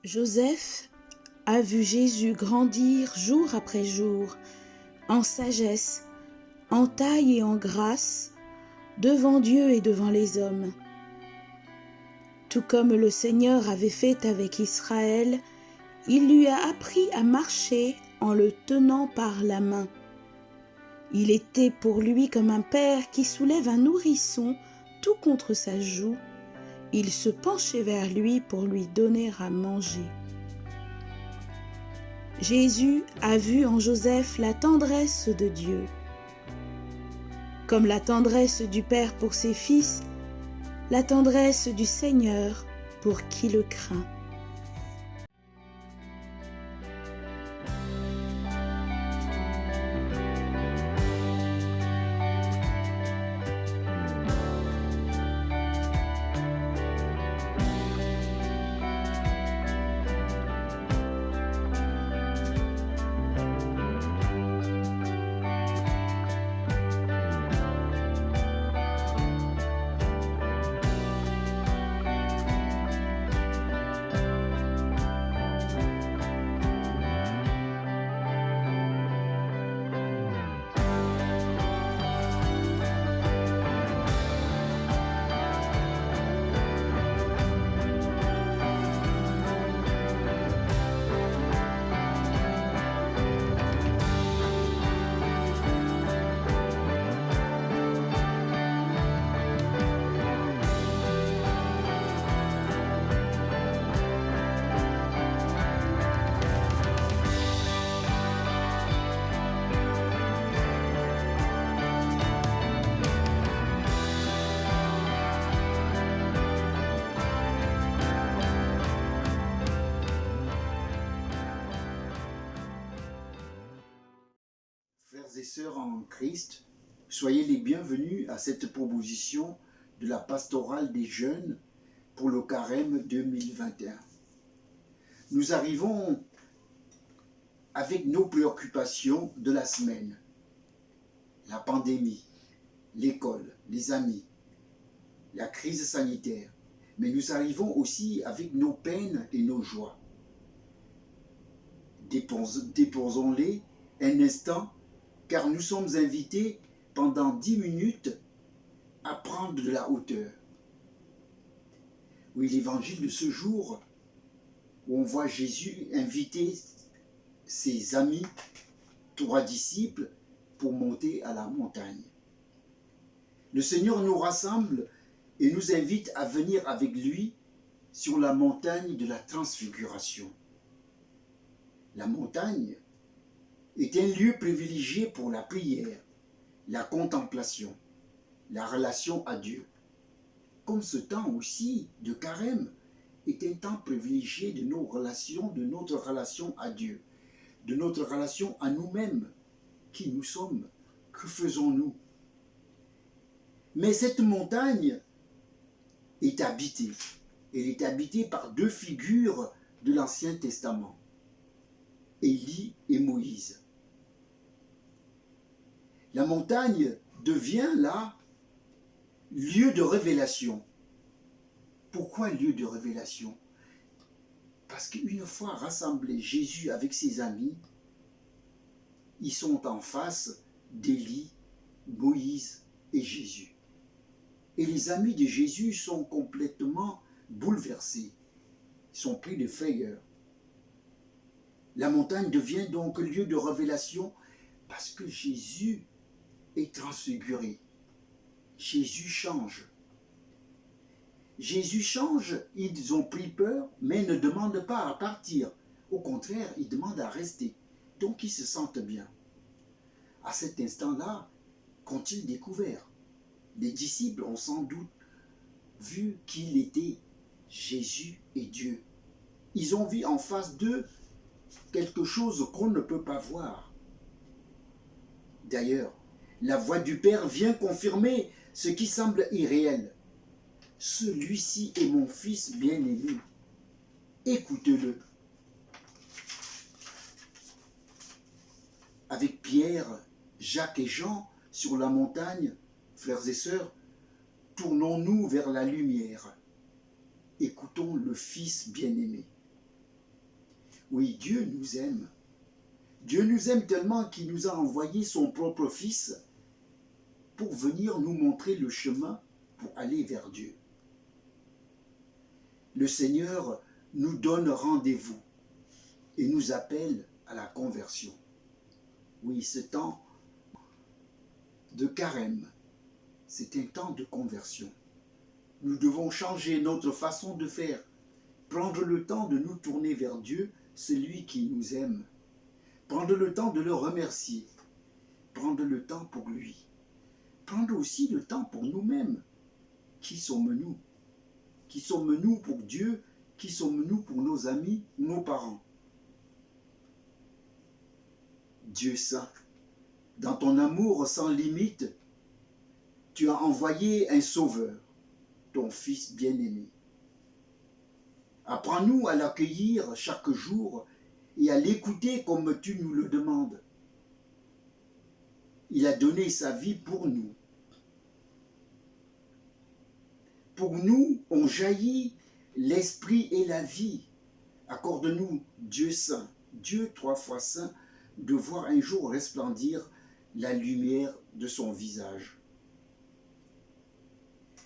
Joseph a vu Jésus grandir jour après jour, en sagesse, en taille et en grâce, devant Dieu et devant les hommes. Tout comme le Seigneur avait fait avec Israël, il lui a appris à marcher en le tenant par la main. Il était pour lui comme un père qui soulève un nourrisson tout contre sa joue. Il se penchait vers lui pour lui donner à manger. Jésus a vu en Joseph la tendresse de Dieu. Comme la tendresse du Père pour ses fils, la tendresse du Seigneur pour qui le craint. Frères et sœurs en Christ, soyez les bienvenus à cette proposition de la pastorale des jeunes pour le carême 2021. Nous arrivons avec nos préoccupations de la semaine, la pandémie, l'école, les amis, la crise sanitaire, mais nous arrivons aussi avec nos peines et nos joies. Déposons-les un instant, car nous sommes invités pendant 10 minutes à prendre de la hauteur. Oui, l'évangile de ce jour, où on voit Jésus inviter ses amis, 3 disciples, pour monter à la montagne. Le Seigneur nous rassemble et nous invite à venir avec lui sur la montagne de la transfiguration. La montagne est un lieu privilégié pour la prière, la contemplation, la relation à Dieu. Comme ce temps aussi de carême est un temps privilégié de nos relations, de notre relation à Dieu, de notre relation à nous-mêmes. Qui nous sommes? Que faisons-nous? Mais cette montagne est habitée. Elle est habitée par 2 figures de l'Ancien Testament, Élie et Moïse. La montagne devient là lieu de révélation. Pourquoi lieu de révélation? Parce qu'une fois rassemblé Jésus avec ses amis, ils sont en face d'Élie, Moïse et Jésus. Et les amis de Jésus sont complètement bouleversés, ils sont pris de frayeur. La montagne devient donc lieu de révélation parce que Jésus est transfiguré. Jésus change. Jésus change, ils ont pris peur, mais ne demandent pas à partir. Au contraire, ils demandent à rester. Donc ils se sentent bien. À cet instant-là, qu'ont-ils découvert? Les disciples ont sans doute vu qu'il était Jésus et Dieu. Ils ont vu en face d'eux quelque chose qu'on ne peut pas voir. D'ailleurs, la voix du Père vient confirmer ce qui semble irréel. Celui-ci est mon Fils bien-aimé. Écoutez-le. Avec Pierre, Jacques et Jean sur la montagne, frères et sœurs, tournons-nous vers la lumière. Écoutons le Fils bien-aimé. Oui, Dieu nous aime. Dieu nous aime tellement qu'il nous a envoyé son propre Fils pour venir nous montrer le chemin pour aller vers Dieu. Le Seigneur nous donne rendez-vous et nous appelle à la conversion. Oui, ce temps de carême, c'est un temps de conversion. Nous devons changer notre façon de faire, prendre le temps de nous tourner vers Dieu, celui qui nous aime, prendre le temps de le remercier, prendre le temps pour lui, prendre aussi le temps pour nous-mêmes. Qui sommes-nous? Qui sommes-nous pour Dieu? Qui sommes-nous pour nos amis, nos parents? Dieu saint, dans ton amour sans limite, tu as envoyé un sauveur, ton Fils bien-aimé. Apprends-nous à l'accueillir chaque jour et à l'écouter comme tu nous le demandes. Il a donné sa vie pour nous. Pour nous ont jailli l'esprit et la vie. Accorde-nous, Dieu saint, Dieu 3 fois saint, de voir un jour resplendir la lumière de son visage.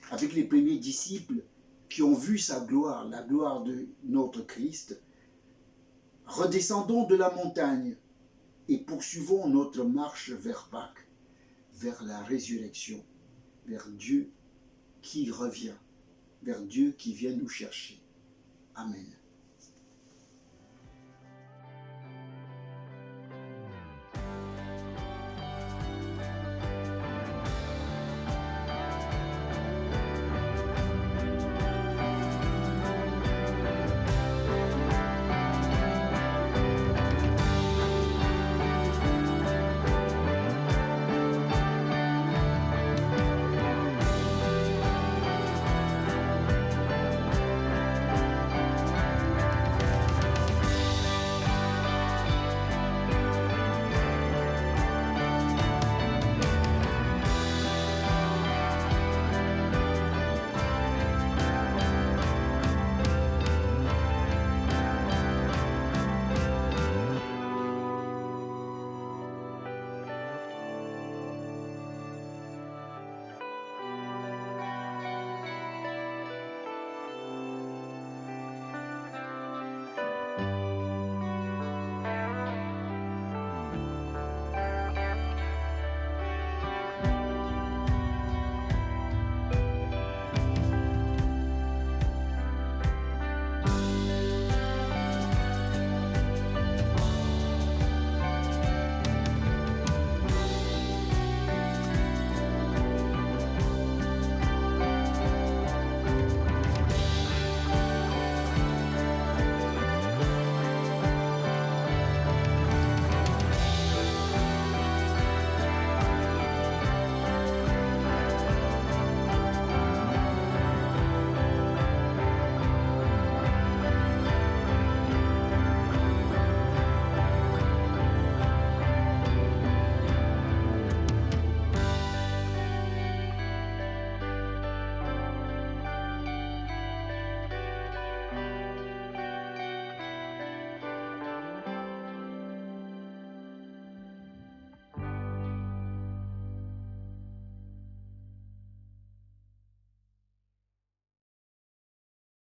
Avec les premiers disciples qui ont vu sa gloire, la gloire de notre Christ, redescendons de la montagne et poursuivons notre marche vers Pâques, vers la résurrection, vers Dieu qui revient, vers Dieu qui vient nous chercher. Amen.